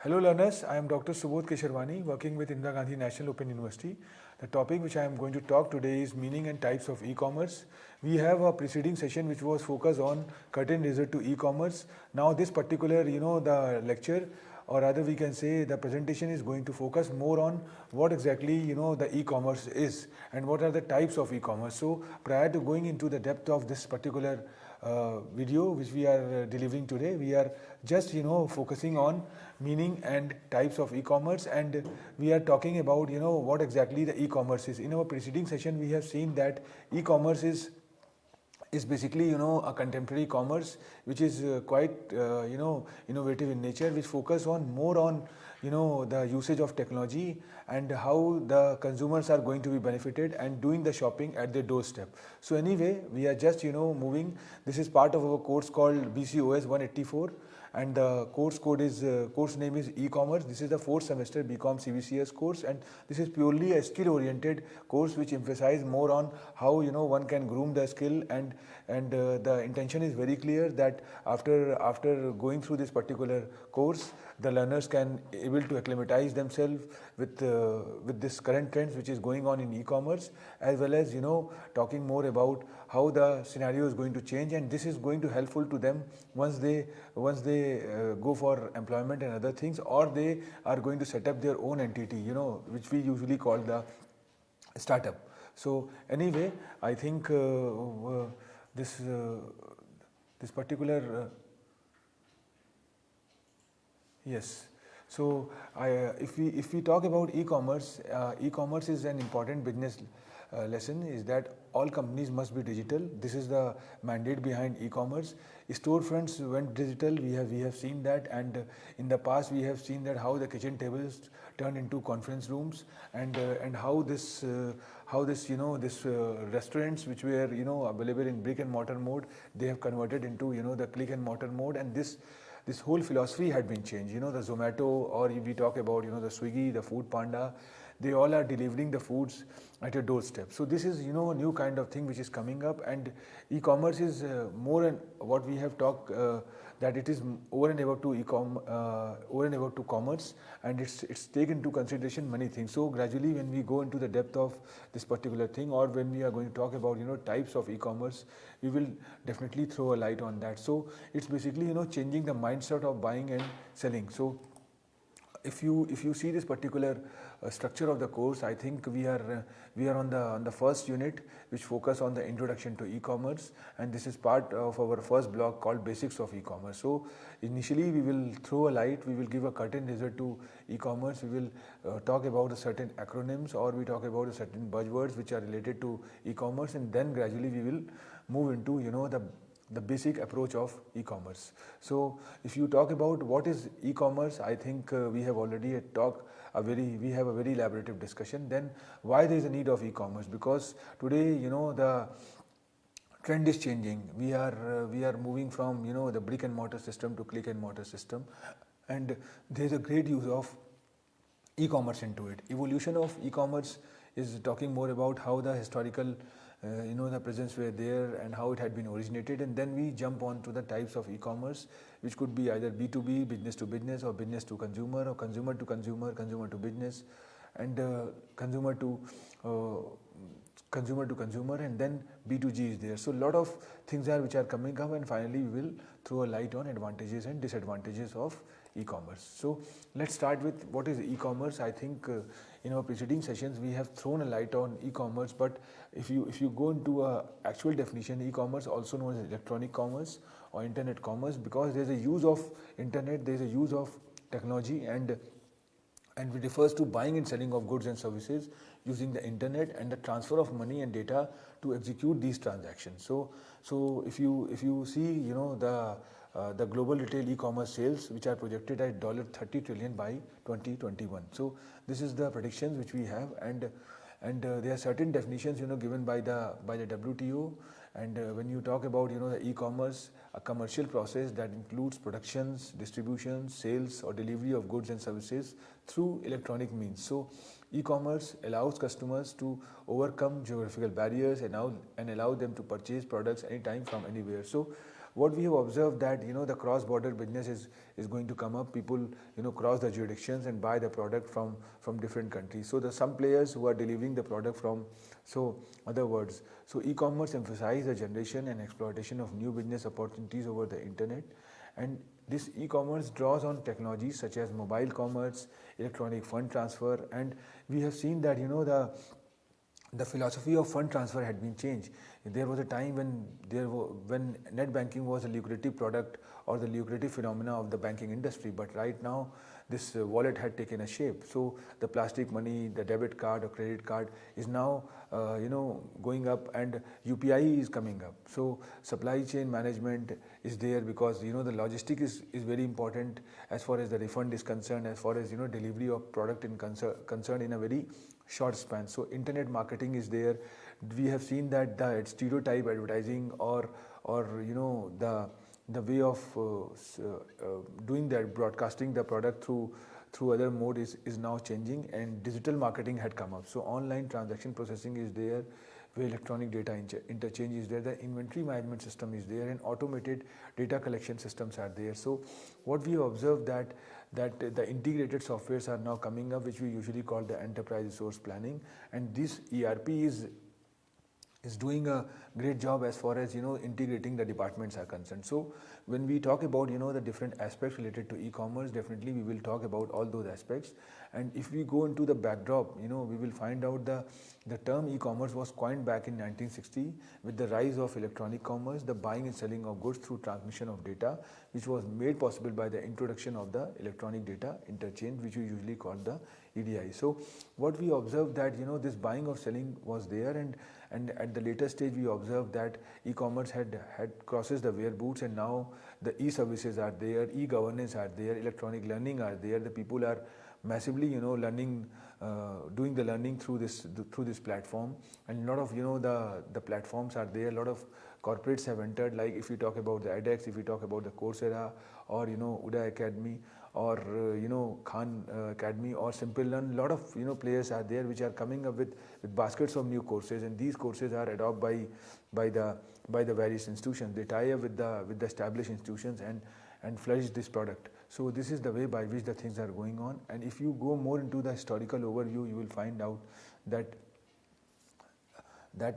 Hello learners, I am Dr. Subodh Kesharwani working with Indira Gandhi National Open University. The topic which I am going to talk today is meaning and types of e-commerce. We have a preceding session which was focused on curtain raiser to e-commerce. Now this particular, the lecture or rather we can say the presentation is going to focus more on what exactly the e-commerce is and what are the types of e-commerce. So prior to going into the depth of this particular video which we are delivering today, we are just focusing on meaning and types of e-commerce, and we are talking about what exactly the e-commerce is. In our preceding session we have seen that e-commerce is basically a contemporary commerce which is quite innovative in nature, which focus on more on the usage of technology and how the consumers are going to be benefited and doing the shopping at their doorstep. So anyway, we are just moving. This is part of our course called BCOS 184, and the course name is e-commerce. This is the fourth semester BCom CBCS course, and this is purely a skill oriented course which emphasize more on how one can groom the skill, and the intention is very clear that after going through this particular course, the learners can able to acclimatize themselves with this current trends which is going on in e-commerce, as well as talking more about how the scenario is going to change, and this is going to helpful to them once they go for employment and other things, or they are going to set up their own entity, which we usually call the startup. So anyway, I think this this particular yes. So if we talk about e-commerce, e-commerce is an important business lesson. Is that all companies must be digital. This is the mandate behind e-commerce. Storefronts went digital. We have seen that, and in the past we have seen that how the kitchen tables turned into conference rooms, and how this restaurants which were available in brick and mortar mode, they have converted into the click and mortar mode, and this whole philosophy had been changed. The Zomato, or if we talk about the Swiggy, the Food Panda, they all are delivering the foods at your doorstep. So this is a new kind of thing which is coming up, and e-commerce is more and what we have talked that it is over and above to over and above to commerce, and it's taken into consideration many things. So gradually, when we go into the depth of this particular thing, or when we are going to talk about types of e-commerce, we will definitely throw a light on that. So it's basically changing the mindset of buying and selling. So if you see this particular structure of the course, I think we are on the first unit, which focus on the introduction to e-commerce, and this is part of our first block called basics of e-commerce. So initially we will throw a light, we will give a curtain raiser to e-commerce. We will talk about a certain acronyms, or we talk about a certain buzzwords which are related to e-commerce, and then gradually we will move into the basic approach of e-commerce. So if you talk about what is e-commerce, I think we have already we have a very elaborative discussion. Then why there is a need of e-commerce? Because today the trend is changing. We are moving from the brick and mortar system to click and mortar system, and there is a great use of e-commerce into it. Evolution of e-commerce is talking more about how the historical the presence were there and how it had been originated, and then we jump on to the types of e-commerce, which could be either B2B, business to business, or business to consumer, or consumer to consumer, consumer to business, and consumer to consumer, and then B2G is there. So a lot of things are which are coming up, and finally we will throw a light on advantages and disadvantages of e-commerce. So let's start with what is e-commerce. I think in our preceding sessions we have thrown a light on e-commerce, but if you go into a actual definition, e-commerce, also known as electronic commerce or internet commerce, because there is a use of internet, there is a use of technology, and it refers to buying and selling of goods and services using the internet and the transfer of money and data to execute these transactions. So if you see the global retail e-commerce sales, which are projected at $30 trillion by 2021. So this is the predictions which we have, and there are certain definitions given by the WTO. And when you talk about the e-commerce, a commercial process that includes productions, distribution, sales, or delivery of goods and services through electronic means. So e-commerce allows customers to overcome geographical barriers and allow them to purchase products anytime from anywhere. So what we have observed that the cross-border business is going to come up. People cross the jurisdictions and buy the product from different countries. So the some players who are delivering the product from, so other words, so e-commerce emphasize the generation and exploitation of new business opportunities over the internet. And this e-commerce draws on technologies such as mobile commerce, electronic fund transfer, and we have seen that the philosophy of fund transfer had been changed. There was a time when net banking was a lucrative product or the lucrative phenomena of the banking industry, but right now this wallet had taken a shape. So the plastic money, the debit card or credit card is now going up, and UPI is coming up. So supply chain management is there, because the logistic is very important as far as the refund is concerned, as far as delivery of product in concerned in a very short span. So internet marketing is there. We have seen that the stereotype advertising or the way of doing that, broadcasting the product through other mode is now changing, and digital marketing had come up. So online transaction processing is there, where electronic data interchange is there, the inventory management system is there, and automated data collection systems are there. So what we have observed that the integrated softwares are now coming up, which we usually call the enterprise resource planning, and this ERP is doing a great job as far as integrating the departments are concerned. So when we talk about the different aspects related to e-commerce, definitely we will talk about all those aspects. And if we go into the backdrop, we will find out the term e-commerce was coined back in 1960 with the rise of electronic commerce, the buying and selling of goods through transmission of data, which was made possible by the introduction of the electronic data interchange, which we usually call the EDI. So what we observed that this buying of selling was there, and at the later stage we observed that e-commerce had crosses the ware boots, and now the e-services are there, e-governance are there, electronic learning are there. The people are massively learning, doing the learning through this platform, and a lot of the platforms are there. A lot of corporates have entered, like if you talk about the edX, if you talk about the Coursera, or Uday Academy, or Khan Academy, or Simple Learn. A lot of players are there which are coming up with baskets of new courses, and these courses are adopted by the various institutions. They tie up with the established institutions and flourish this product. So this is the way by which the things are going on. And if you go more into the historical overview, you will find out that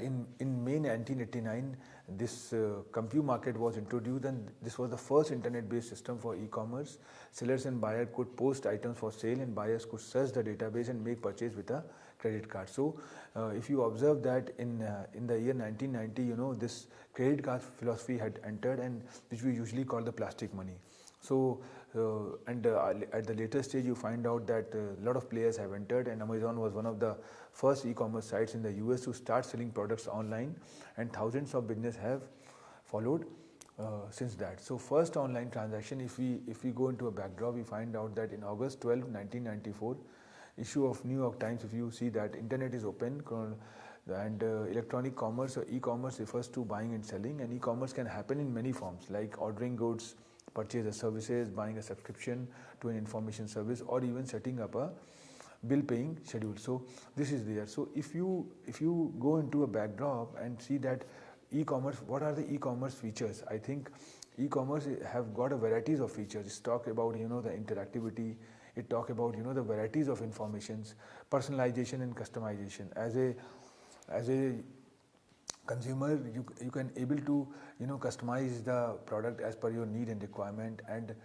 in May 1989, this Compute Market was introduced, and this was the first internet-based system for e-commerce. Sellers and buyers could post items for sale, and buyers could search the database and make purchase with a credit card. So if you observe that in the year 1990, this credit card philosophy had entered, and which we usually call the plastic money. So at the later stage, you find out that a lot of players have entered, and Amazon was one of the first e-commerce sites in the US to start selling products online, and thousands of business have followed since that. So first online transaction, if we go into a backdrop, we find out that in August 12, 1994, issue of New York Times, if you see that internet is open, and electronic commerce or e-commerce refers to buying and selling, and e-commerce can happen in many forms, like ordering goods, purchase of services, buying a subscription to an information service, or even setting up a bill paying schedule. So this is there. So if you go into a backdrop and see that e-commerce, what are the e-commerce features? I think e-commerce have got a varieties of features. It's talk about the interactivity. It talk about the varieties of informations, personalization and customization. As a consumer, you can able to customize the product as per your need and requirement, and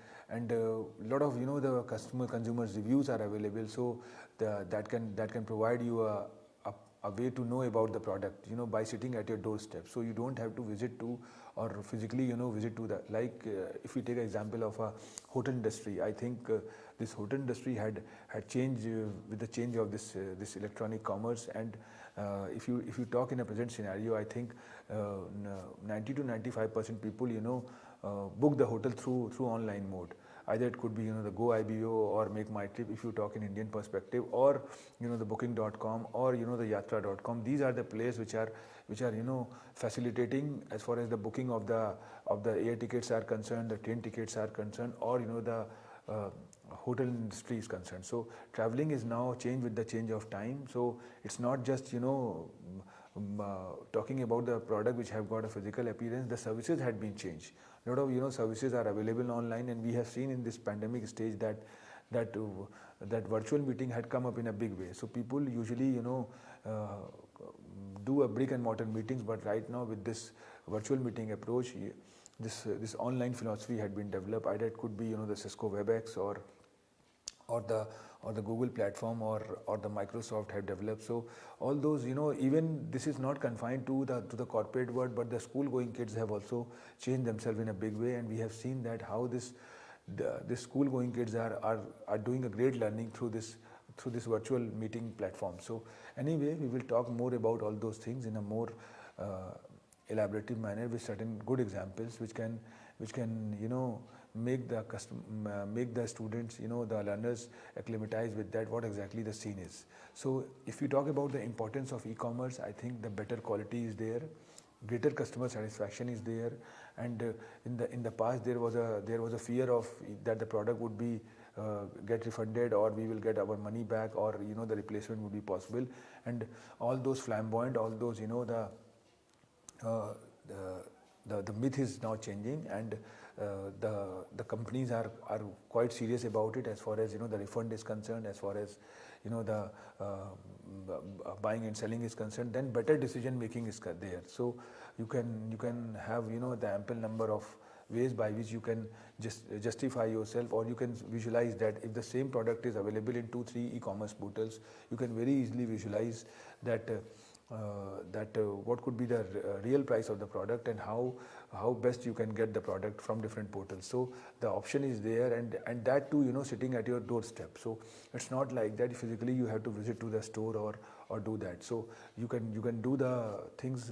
a lot of the consumers reviews are available, so that can provide you a way to know about the product by sitting at your doorstep. So you don't have to visit to, or physically visit to the, like if we take an example of a hotel industry. I think this hotel industry had changed with the change of this electronic commerce, and if you talk in a present scenario, I think 90 to 95% people book the hotel through online mode. Either it could be the Go IBO or Make My Trip, if you talk in Indian perspective, or the Booking.com, or the Yatra.com. These are the players which are facilitating as far as the booking of the air tickets are concerned, the train tickets are concerned, or the hotel industry is concerned. So traveling is now changed with the change of time. So it's not just talking about the product which have got a physical appearance, the services had been changed. A lot of services are available online, and we have seen in this pandemic stage that that virtual meeting had come up in a big way. So people usually do a brick and mortar meetings, but right now with this virtual meeting approach, this online philosophy had been developed. Either it could be the Cisco WebEx or the Google platform or the Microsoft have developed. So all those, even this is not confined to the corporate world, but the school going kids have also changed themselves in a big way, and we have seen that how the school going kids are doing a great learning through this virtual meeting platform. So anyway, we will talk more about all those things in a more elaborative manner with certain good examples which can make the students, the learners acclimatize with that what exactly the scene is. So if you talk about the importance of e-commerce, I think the better quality is there, greater customer satisfaction is there, and in the past there was a fear of that the product would be get refunded, or we will get our money back, or the replacement would be possible, and all those flamboyant, all those uh, the myth is now changing, and the companies are quite serious about it as far as the refund is concerned, as far as the buying and selling is concerned. Then better decision making is there. So you can have the ample number of ways by which you can just justify yourself, or you can visualize that if the same product is available in 2-3 e-commerce portals, you can very easily visualize that what could be the real price of the product, and how best you can get the product from different portals. So the option is there, and that too sitting at your doorstep. So it's not like that physically you have to visit to the store or do that. So you can do the things,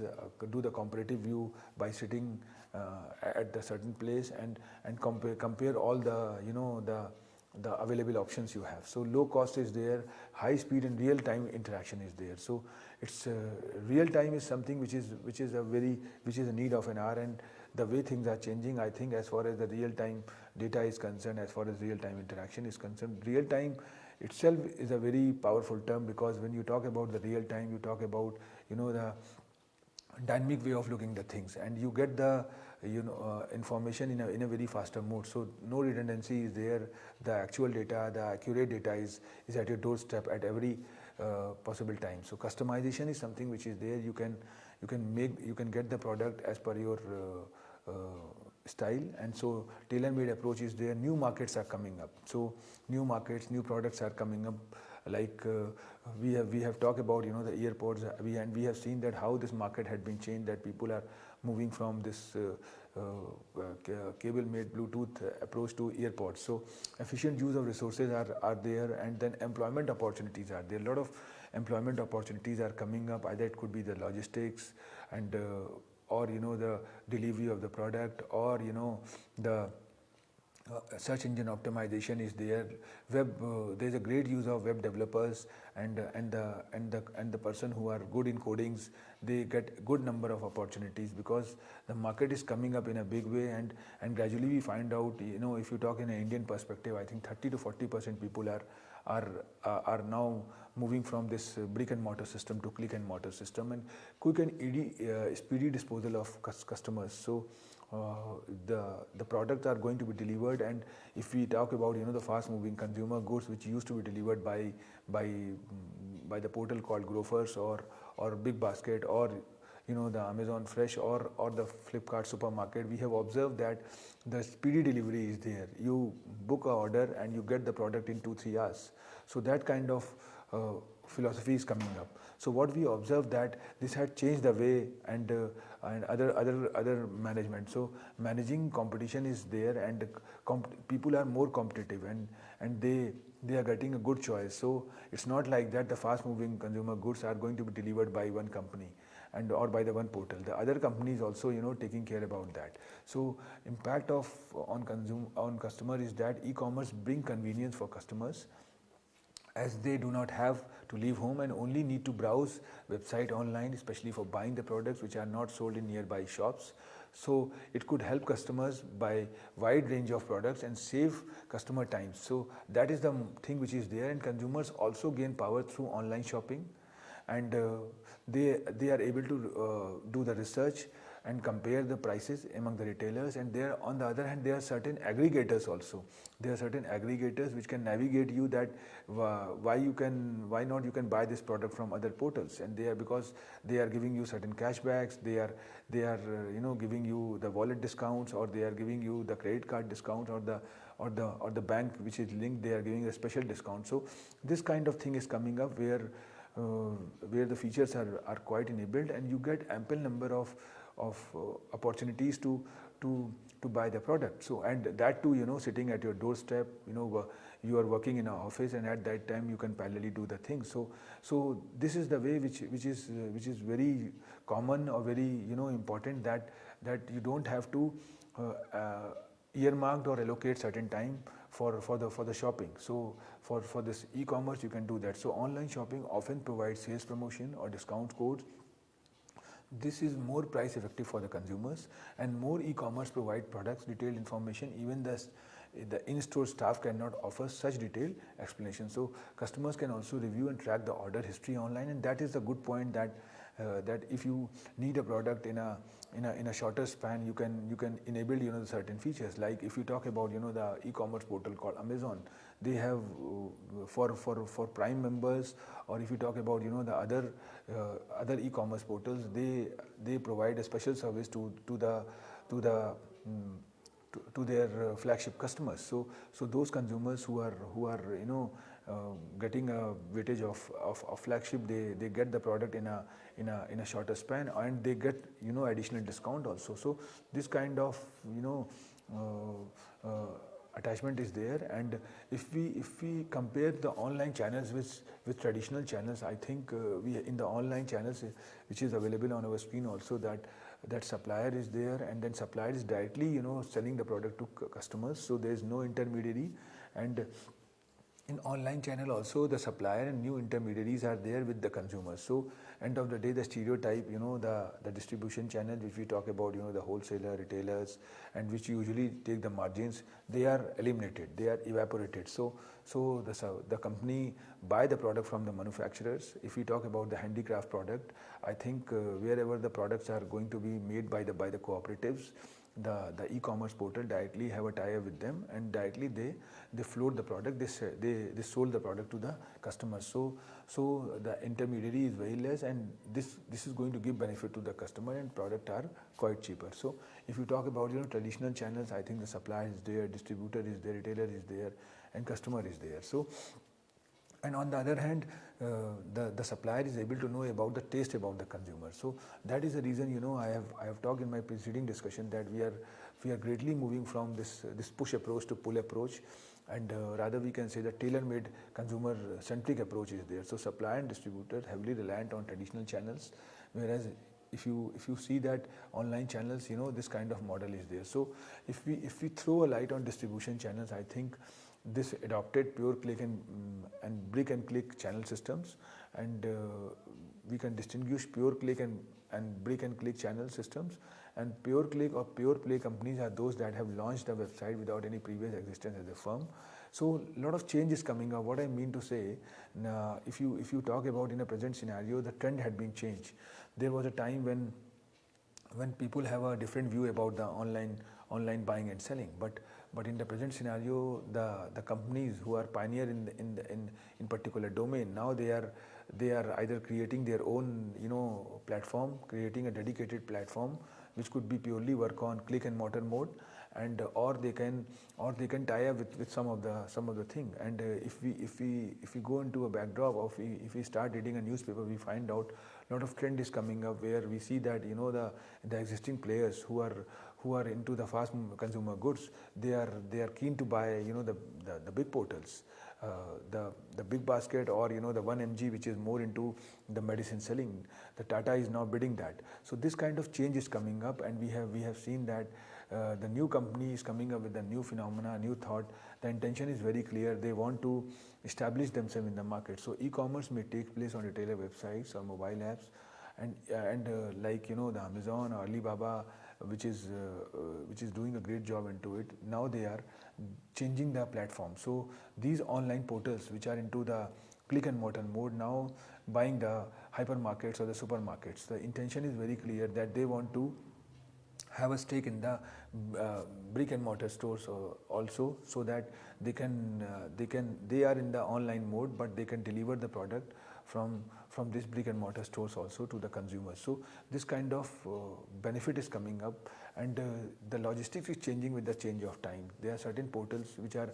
do the comparative view by sitting at the certain place, and compare all the available options you have. So low cost is there, high speed and real time interaction is there. So it's real time is something which is a need of an hour, and the way things are changing, I think, as far as the real time data is concerned, as far as real time interaction is concerned, real time itself is a very powerful term, because when you talk about the real time, you talk about the dynamic way of looking at things, and you get the information in a very faster mode. So no redundancy is there. The actual data, the accurate data is at your doorstep at every possible time. So customization is something which is there. You can get the product as per your style, and so tailor-made approach is there. New markets are coming up. So new markets, new products are coming up. Like we have talked about the earpods, and we have seen that how this market had been changed, that people are moving from this cable-made Bluetooth approach to earpods. So efficient use of resources are there, and then employment opportunities are there. A lot of employment opportunities are coming up. Either it could be the logistics, and or the delivery of the product, or the search engine optimization is there. There's a great use of web developers, and the person who are good in codings, they get good number of opportunities, because the market is coming up in a big way, and gradually we find out, if you talk in an Indian perspective, I think 30 to 40% people are now moving from this brick and mortar system to click and mortar system, and quick and speedy disposal of customers. So the products are going to be delivered, and if we talk about the fast moving consumer goods which used to be delivered by the portal called Grofers or Big Basket, or the Amazon Fresh, or the Flipkart supermarket, we have observed that the speedy delivery is there. You book a order and you get the product in 2-3 hours. So that kind of philosophy is coming up. So what we observed, that this had changed the way, and other management. So managing competition is there, and people are more competitive, and they are getting a good choice. So it's not like that the fast moving consumer goods are going to be delivered by one company or by the one portal. The other companies also taking care about that. So impact on customer is that e-commerce bring convenience for customers, as they do not have to leave home and only need to browse website online, especially for buying the products which are not sold in nearby shops. So it could help customers buy wide range of products and save customer time. So that is the thing which is there, and consumers also gain power through online shopping, and they are able to do the research and compare the prices among the retailers. And there, on the other hand, there are certain aggregators also. There are certain aggregators which can navigate you that why not you can buy this product from other portals, and they are, because they are giving you certain cashbacks, they are giving you the wallet discounts, or they are giving you the credit card discounts, or the bank which is linked, they are giving a special discount. So this kind of thing is coming up where the features are quite enabled, and you get ample number of opportunities to buy the product. So, and that too, sitting at your doorstep, you are working in an office, and at that time you can parallelly do the thing. So this is the way which is very common, or very important, that you don't have to earmarked or allocate certain time for the shopping. So for this e-commerce you can do that. So online shopping often provides sales promotion or discount codes. This is more price effective for the consumers, and more e-commerce provide products detailed information. Even the in-store staff cannot offer such detailed explanation. So customers can also review and track the order history online, and that is the good point, that if you need a product in a shorter span, you can enable the certain features. Like if you talk about the e-commerce portal called Amazon, they have for Prime members, or if you talk about the other e-commerce portals, they provide a special service to their flagship customers. So those consumers who are getting a weightage of flagship, they get the product in a shorter span, and they get additional discount also. So this kind of attachment is there. And if we compare the online channels with traditional channels, I think we in the online channels, which is available on our screen also, that supplier is there, and then supplier is directly selling the product to customers, so there is no intermediary. And in online channel also, the supplier and new intermediaries are there with the consumers. So end of the day, the stereotype, the distribution channel which we talk about, the wholesaler, retailers, and which usually take the margins, they are eliminated, they are evaporated. So the company buy the product from the manufacturers. If we talk about the handicraft product, I think wherever the products are going to be made by the cooperatives, the e-commerce portal directly have a tie-up with them, and directly they float the product, they sold the product to the customers. So the intermediary is very less, and this is going to give benefit to the customer, and product are quite cheaper. So if you talk about traditional channels, I think the supplier is there, distributor is there, retailer is there, and customer is there. So, and on the other hand, the supplier is able to know about the taste about the consumer. So that is the reason I have talked in my preceding discussion that we are greatly moving from this push approach to pull approach, and rather we can say that tailor-made consumer centric approach is there. So supplier and distributor heavily reliant on traditional channels, whereas if you see that online channels, this kind of model is there. So if we throw a light on distribution channels, I think this adopted pure click and brick and click channel systems, and we can distinguish pure click and brick and click channel systems. And pure click or pure play companies are those that have launched a website without any previous existence as a firm. So a lot of change is coming up. What I mean to say, if you talk about in a present scenario, the trend had been changed. There was a time when people have a different view about the online buying and selling, but in the present scenario, the companies who are pioneer in particular domain, now they are either creating their own platform, creating a dedicated platform which could be purely work on click and mortar mode, and or they can tie up with some of the thing. And if we go into a backdrop of if we start reading a newspaper, we find out a lot of trend is coming up where we see that the existing players who are into the fast consumer goods, they are keen to buy the big portals, the big basket, or the 1mg which is more into the medicine selling. The Tata is now bidding that. So this kind of change is coming up, and we have seen that the new company is coming up with a new phenomena, new thought. The intention is very clear. They want to establish themselves in the market. So e-commerce may take place on retailer websites or mobile apps, and like the Amazon or Alibaba, which is doing a great job into it. Now they are changing the platform. So these online portals which are into the click and mortar mode, now buying the hypermarkets or the supermarkets. The intention is very clear that they want to have a stake in the brick and mortar stores also, so that they are in the online mode, but they can deliver the product from this brick and mortar stores also to the consumers. So this kind of benefit is coming up, and the logistics is changing with the change of time. There are certain portals which are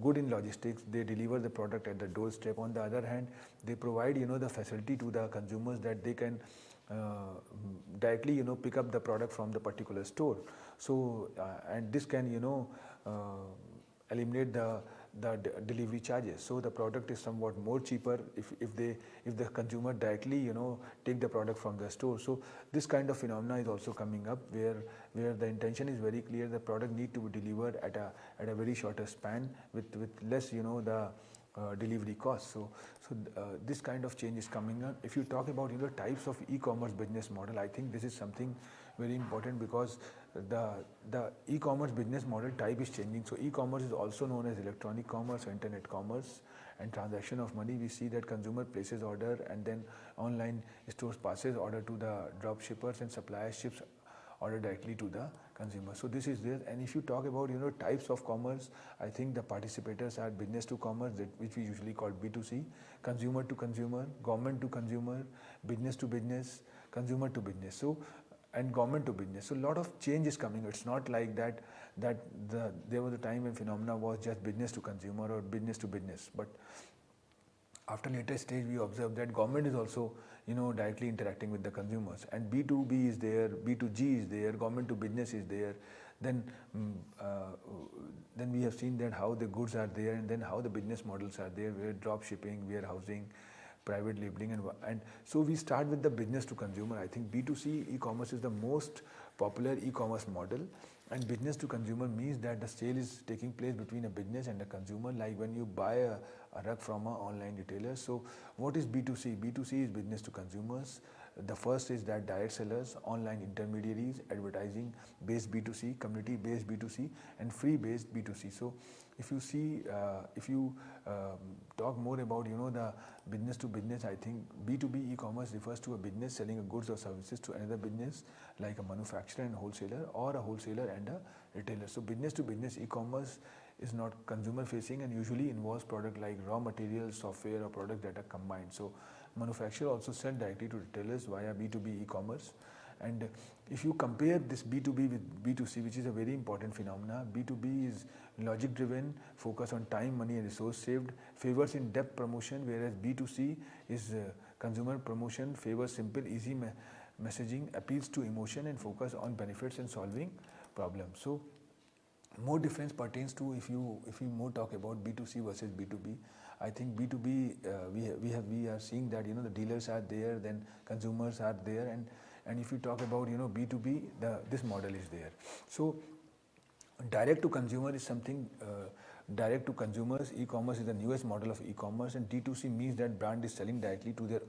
good in logistics. They deliver the product at the doorstep. On the other hand, they provide the facility to the consumers that they can directly pick up the product from the particular store. So and this can eliminate the delivery charges. So the product is somewhat more cheaper if the consumer directly take the product from the store. So this kind of phenomena is also coming up, where the intention is very clear. The product need to be delivered at a very shorter span with less the delivery costs. So this kind of change is coming up. If you talk about types of e-commerce business model, I think this is something very important, because the e-commerce business model type is changing. So e-commerce is also known as electronic commerce or internet commerce and transaction of money. We see that consumer places order, and then online stores passes order to the drop shippers, and supplier ships order directly to the consumer. So this is there. And if you talk about types of commerce, I think the participators are business to commerce, which we usually call B2C, consumer to consumer, government to consumer, business to business, consumer to business, so and government to business. So a lot of change is coming. It's not like that there was a time when phenomena was just business to consumer or business to business, but after later stage we observe that government is also directly interacting with the consumers, and B2B is there, B2G is there, government to business is there. Then we have seen that how the goods are there, and then how the business models are there, where drop shipping, warehousing, private labeling, and so we start with the business to consumer. I think B2C e-commerce is the most popular e-commerce model, and business to consumer means that the sale is taking place between a business and a consumer, like when you buy a rug from an online retailer. So what is B2C? B2C is business to consumers. The first is that direct sellers, online intermediaries, advertising based B2C, community based B2C, and free based B2C. So if you see, if you talk more about the business to business, I think B2B e-commerce refers to a business selling a goods or services to another business, like a manufacturer and wholesaler, or a wholesaler and a retailer. So business to business e-commerce is not consumer facing, and usually involves product like raw materials, software, or product that are combined. So manufacturer also sell directly to retailers via B2B e-commerce. And if you compare this B2B with B2C, which is a very important phenomena, B2B is logic driven, focus on time, money, and resource saved, favors in-depth promotion, whereas B2C is consumer promotion, favors simple, easy messaging, appeals to emotion, and focus on benefits and solving problems. So more difference pertains to, if you more talk about B2C versus B2B. I think B2B, we are seeing that the dealers are there, then consumers are there, and if you talk about B2B, this model is there. So direct to consumer is something, direct to consumers e-commerce is the newest model of e-commerce, and D2C means that brand is selling directly to their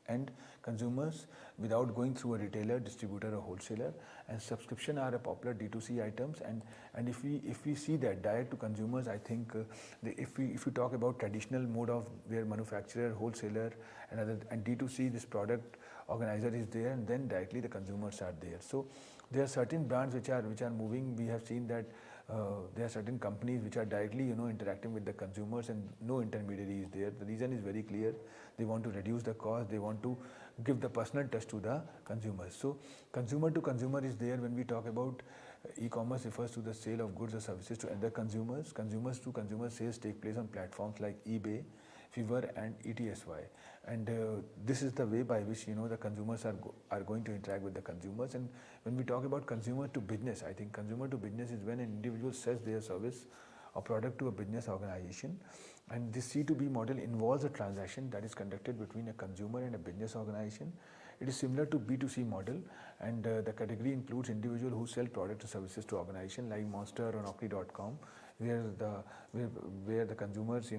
end consumers without going through a retailer, distributor, or wholesaler. And subscription are a popular D2C items, and if we see that direct to consumers, I think if you talk about traditional mode of where manufacturer, wholesaler, and D2C, this product organizer is there, and then directly the consumers are there. So there are certain brands which are moving. We have seen that there are certain companies which are directly interacting with the consumers, and no intermediary is there. The reason is very clear. They want to reduce the cost. They want to give the personal touch to the consumers. So consumer to consumer is there. When we talk about e-commerce, refers to the sale of goods or services to other consumers. Consumers to consumer sales take place on platforms like eBay, Fiverr, and ETSY, and this is the way by which the consumers are going to interact with the consumers. And when we talk about consumer to business, I think consumer to business is when an individual sells their service or product to a business organization, and this C2B model involves a transaction that is conducted between a consumer and a business organization. It is similar to B2C model, and the category includes individuals who sell products or services to organization like Monster or Naukri.com, where the consumers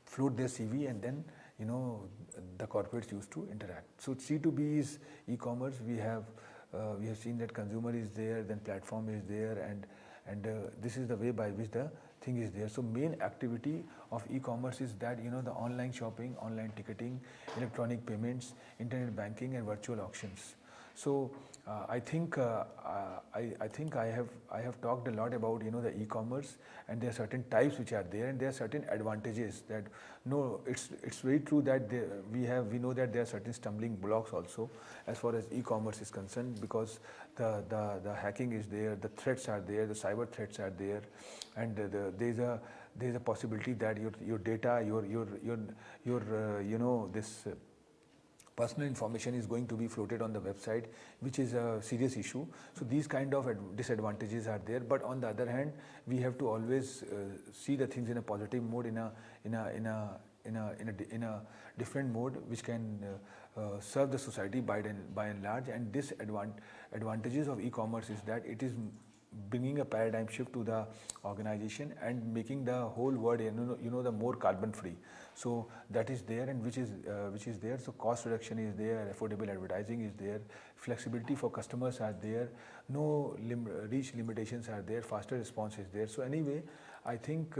float their CV, and then the corporates used to interact. So C2B is e-commerce. We have seen that consumer is there, then platform is there, and this is the way by which the thing is there. So main activity of e-commerce is that the online shopping, online ticketing, electronic payments, internet banking, and virtual auctions. So I think I have talked a lot about the e-commerce, and there are certain types which are there, and there are certain advantages that no, it's very true that we know that there are certain stumbling blocks also as far as e-commerce is concerned, because the hacking is there, the threats are there, the cyber threats are there, and there's a possibility that your data, this personal information is going to be floated on the website, which is a serious issue. So these kind of disadvantages are there. But on the other hand, we have to always see the things in a positive mode, in a different mode, which can serve the society by and large. And this advantages of e-commerce is that it is bringing a paradigm shift to the organization and making the whole world the more carbon free. So that is there, and which is there. So cost reduction is there, affordable advertising is there, flexibility for customers are there, no reach limitations are there, faster response is there. So anyway, I think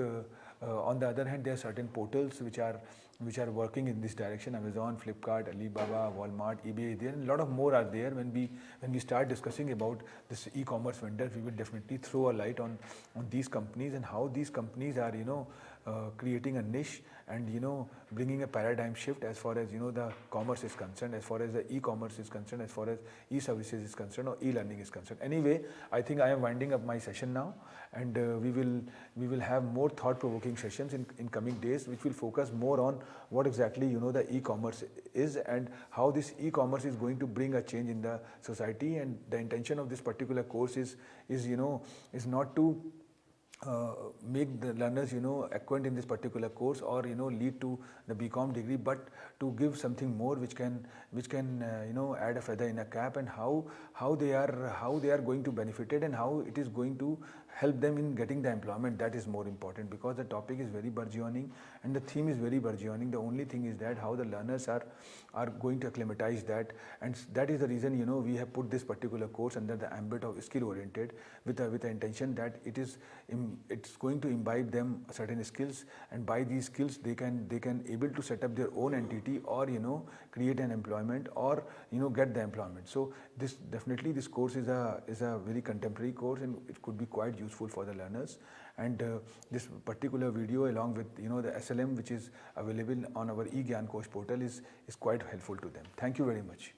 on the other hand, there are certain portals which are working in this direction. Amazon, Flipkart, Alibaba, Walmart, eBay, there, and a lot of more are there. When we start discussing about this e-commerce vendors, we will definitely throw a light on these companies and how these companies are creating a niche and bringing a paradigm shift as far as the commerce is concerned, as far as the e-commerce is concerned, as far as e-services is concerned, or e-learning is concerned. Anyway, I think I am winding up my session now, and we will have more thought-provoking sessions in coming days, which will focus more on what exactly the e-commerce is and how this e-commerce is going to bring a change in the society. And the intention of this particular course is not to make the learners acquaint in this particular course, or lead to the BCom degree, but to give something more which can add a feather in a cap, and how they are going to benefit it, and how it is going to help them in getting the employment. That is more important, because the topic is very burgeoning and the theme is very burgeoning. The only thing is that how the learners are going to acclimatize that, and that is the reason we have put this particular course under the ambit of skill oriented, with the intention that it's going to imbibe them certain skills, and by these skills they can able to set up their own entity, or create an employment, or get the employment. So this course is a very contemporary course, and it could be quite useful for the learners. And this particular video, along with the SLM, which is available on our eGyan Coach portal, is quite helpful to them. Thank you very much.